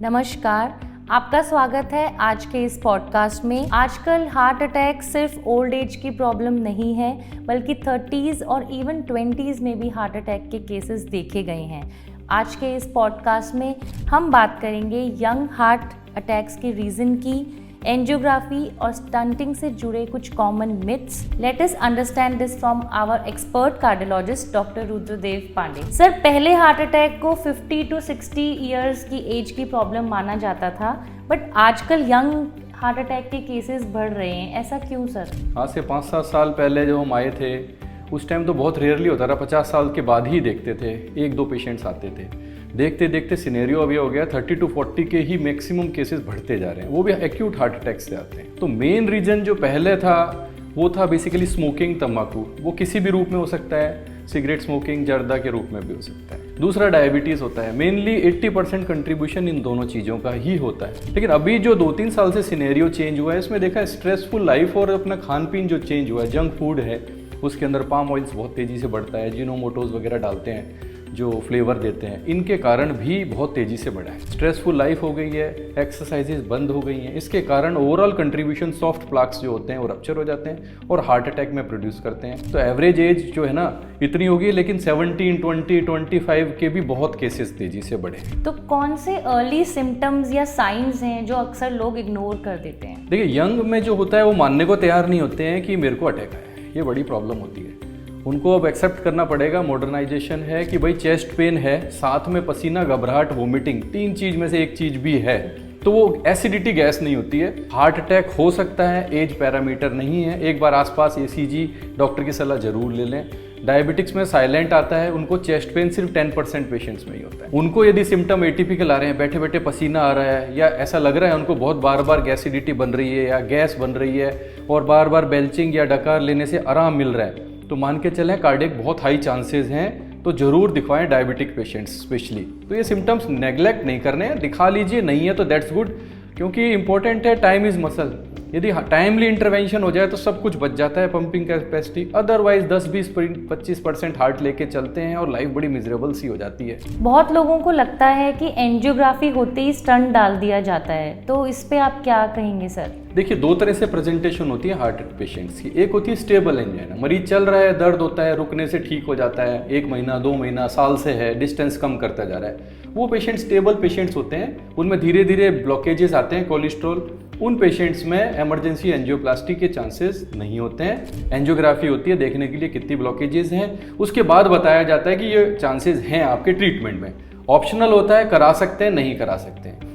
नमस्कार, आपका स्वागत है आज के इस पॉडकास्ट में। आजकल हार्ट अटैक सिर्फ ओल्ड एज की प्रॉब्लम नहीं है, बल्कि 30s और इवन 20s में भी हार्ट अटैक के केसेस देखे गए हैं। आज के इस पॉडकास्ट में हम बात करेंगे यंग हार्ट अटैक्स के रीज़न की, एंजियोग्राफी और स्टंटिंग से जुड़े कुछ common myths. Let us understand this from our expert cardiologist doctor Rudradev Pandey. Sir, पहले हार्ट अटैक को 50 to 60 इयर्स की एज की प्रॉब्लम माना जाता था, बट आजकल यंग हार्ट अटैक के केसेस बढ़ रहे हैं, ऐसा क्यों सर? आज से 5-7 साल पहले जब हम आए थे उस टाइम तो बहुत रेयरली होता था, 50 साल के बाद ही देखते थे, 1-2 पेशेंट्स आते थे। देखते देखते सिनेरियो अभी हो गया 30 to 40 के ही मैक्सिमम केसेस बढ़ते जा रहे हैं, वो भी एक्यूट हार्ट अटैक से आते हैं। तो मेन रीजन जो पहले था वो था बेसिकली स्मोकिंग, तंबाकू। वो किसी भी रूप में हो सकता है, सिगरेट स्मोकिंग, जर्दा के रूप में भी हो सकता है। दूसरा डायबिटीज़ होता है। मेनली 80% कंट्रीब्यूशन इन दोनों चीज़ों का ही होता है। लेकिन अभी जो 2-3 साल से सिनेरियो चेंज हुआ है, इसमें देखा है स्ट्रेसफुल लाइफ और अपना खान पीन जो चेंज हुआ है, जंक फूड है, उसके अंदर पाम ऑयल्स बहुत तेज़ी से बढ़ता है, जिनोमोटोज वगैरह डालते हैं जो फ्लेवर देते हैं, इनके कारण भी बहुत तेज़ी से बढ़ा है। स्ट्रेसफुल लाइफ हो गई है, एक्सरसाइजेज बंद हो गई हैं, इसके कारण ओवरऑल कंट्रीब्यूशन सॉफ्ट प्लाक्स जो होते हैं वो रप्चर हो जाते हैं और हार्ट अटैक में प्रोड्यूस करते हैं। तो एवरेज एज जो है ना इतनी होगी, लेकिन 17, 20, 25 के भी बहुत केसेस तेज़ी से बढ़े। तो कौन से अर्ली सिम्टम्स या साइंस हैं जो अक्सर लोग इग्नोर कर देते हैं? देखिए, यंग में जो होता है वो मानने को तैयार नहीं होते हैं कि मेरे को अटैक आया है, ये बड़ी प्रॉब्लम होती है। उनको अब एक्सेप्ट करना पड़ेगा, मॉडर्नाइजेशन है कि भाई चेस्ट पेन है, साथ में पसीना, घबराहट, वोमिटिंग, 3 चीज़ में से एक चीज़ भी है तो वो एसिडिटी गैस नहीं होती है। हार्ट अटैक हो सकता है, एज पैरामीटर नहीं है। एक बार आसपास ECG डॉक्टर की सलाह जरूर ले लें। डायबिटिक्स में साइलेंट आता है, उनको चेस्ट पेन सिर्फ 10% पेशेंट्स में ही होता है। उनको यदि सिम्टम एटिपिकल आ रहे हैं, बैठे बैठे पसीना आ रहा है, या ऐसा लग रहा है उनको बहुत बार बार गैसिडिटी बन रही है या गैस बन रही है और बार बार बेल्चिंग या डकार लेने से आराम मिल रहा है, तो मान के चलें कार्डियक बहुत हाई चांसेस हैं, तो जरूर दिखवाएं डायबिटिक पेशेंट्स स्पेशली। तो ये सिम्टम्स नेग्लेक्ट नहीं करने हैं, दिखा लीजिए, नहीं है तो दैट्स गुड, क्योंकि इंपॉर्टेंट है टाइम इज मसल। यदि टाइमली इंटरवेंशन हो जाए तो सब कुछ बच जाता है, पंपिंग कैपेसिटी। अदरवाइज 10-20-25% हार्ट लेके चलते हैं और लाइफ बड़ी मिजरेबल सी हो जाती है। बहुत लोगों को लगता है कि एंजियोग्राफी होते ही स्टंट डाल दिया जाता है, तो इस पे आप क्या कहेंगे सर? देखिए, 2 तरह से प्रेजेंटेशन होती है हार्ट पेशेंट्स की। एक होती है स्टेबल एंजाइना, मरीज चल रहा है, दर्द होता है, रुकने से ठीक हो जाता है, 1 महीना 2 महीना साल से है, डिस्टेंस कम करता जा रहा है। वो पेशेंट स्टेबल पेशेंट्स होते हैं, उनमें धीरे धीरे ब्लॉकेजेस आते हैं, कोलेस्ट्रॉल। उन पेशेंट्स में इमरजेंसी एंजियोप्लास्टी के चांसेस नहीं होते हैं। एंजियोग्राफी होती है देखने के लिए कितनी ब्लॉकेजेस हैं, उसके बाद बताया जाता है कि ये चांसेस हैं आपके ट्रीटमेंट में। ऑप्शनल होता है, करा सकते हैं, नहीं करा सकते हैं।